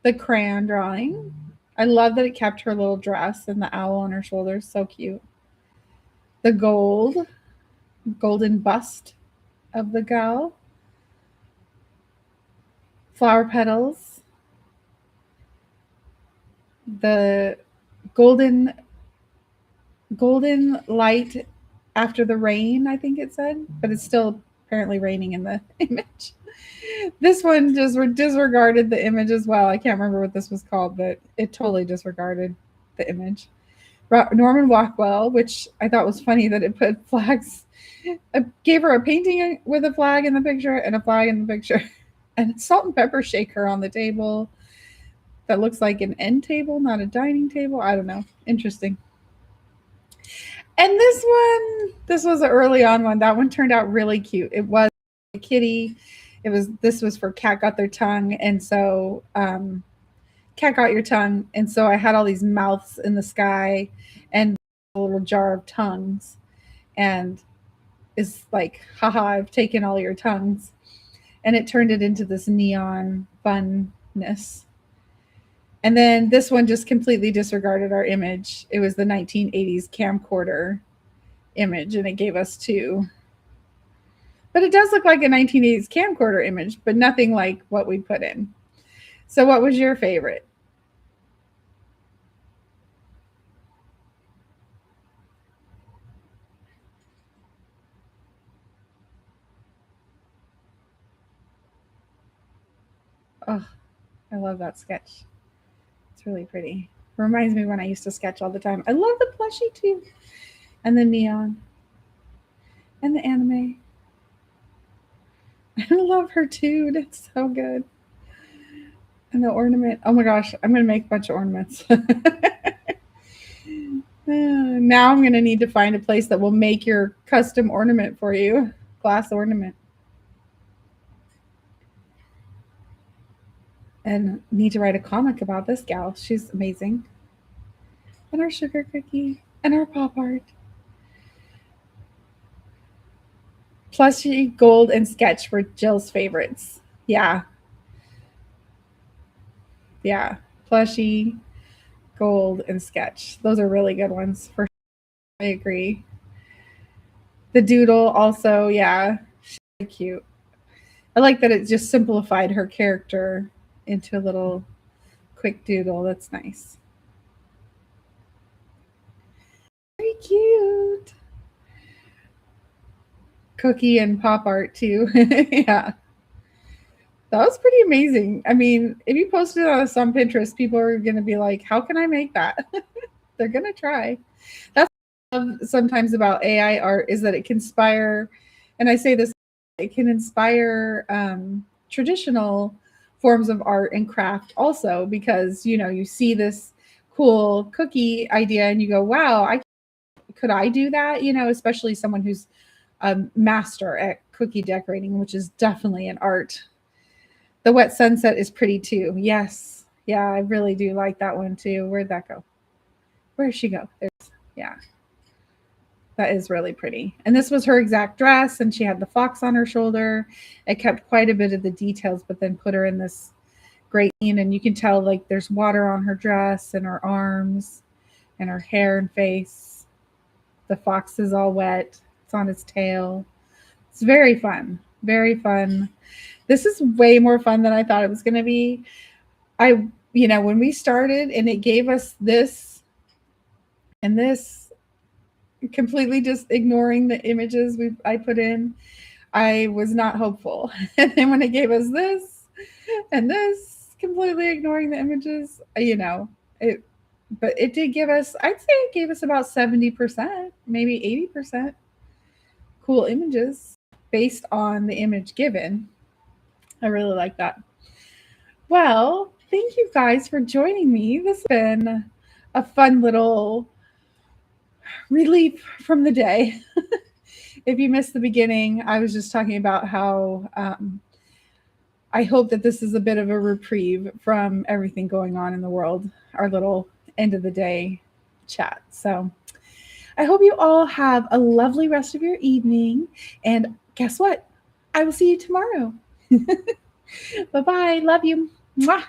the crayon drawing. I love that it kept her little dress and the owl on her shoulders. So cute. The golden bust of the gal. Flower petals. The golden light after the rain, I think it said, but it's still apparently raining in the image. This one just disregarded the image as well. I can't remember what this was called, but it totally disregarded the image. Norman Rockwell, which I thought was funny that it put flags. I gave her a painting with a flag in the picture and a flag in the picture, and a salt and pepper shaker on the table that looks like an end table, not a dining table. I don't know. Interesting. And this was an early on one. That one turned out really cute. It was a kitty. This was for Cat Got Their Tongue, and so Cat Got Your Tongue, and so I had all these mouths in the sky and a little jar of tongues, and it's like, haha, I've taken all your tongues, and it turned it into this neon funness. And then this one just completely disregarded our image. It was the 1980s camcorder image, and it gave us two. But it does look like a 1980s camcorder image, but nothing like what we put in. So what was your favorite? Oh, I love that sketch. It's really pretty. Reminds me when I used to sketch all the time. I love the plushie too. And the neon. And the anime. I love her too. It's so good. And the ornament. Oh my gosh, I'm going to make a bunch of ornaments. Now I'm going to need to find a place that will make your custom ornament for you. Glass ornament. And need to write a comic about this gal. She's amazing. And our sugar cookie. And our pop art. Plushie, gold, and sketch were Jill's favorites. Yeah. Yeah. Plushie, gold, and sketch. Those are really good ones for sure. I agree. The doodle also, yeah. She's really cute. I like that it just simplified her character into a little quick doodle. That's nice. Very cute. Cookie and pop art too. Yeah. That was pretty amazing. I mean, if you posted it on some Pinterest, people are going to be like, how can I make that? They're going to try. That's what I love sometimes about AI art is that it can inspire, and I say this, it can inspire traditional forms of art and craft also because, you know, you see this cool cookie idea and you go, wow, could I do that? You know, especially someone who's a master at cookie decorating, which is definitely an art. The Wet Sunset is pretty too. Yes. Yeah, I really do like that one too. Where'd that go? Where'd she go? There's, yeah. That is really pretty. And this was her exact dress, and she had the fox on her shoulder. It kept quite a bit of the details, but then put her in this great scene, and you can tell like there's water on her dress and her arms and her hair and face. The fox is all wet. It's on its tail. It's very fun. Very fun. This is way more fun than I thought it was going to be. When we started and it gave us this and this, completely just ignoring the images I put in, I was not hopeful. And then when it gave us this and this, completely ignoring the images, but it did give us, I'd say it gave us about 70%, maybe 80% cool images based on the image given. I really like that. Well, thank you guys for joining me. This has been a fun little relief from the day. If you missed the beginning, I was just talking about how I hope that this is a bit of a reprieve from everything going on in the world, our little end of the day chat. So I hope you all have a lovely rest of your evening. And guess what? I will see you tomorrow. Bye-bye. Love you. Mwah.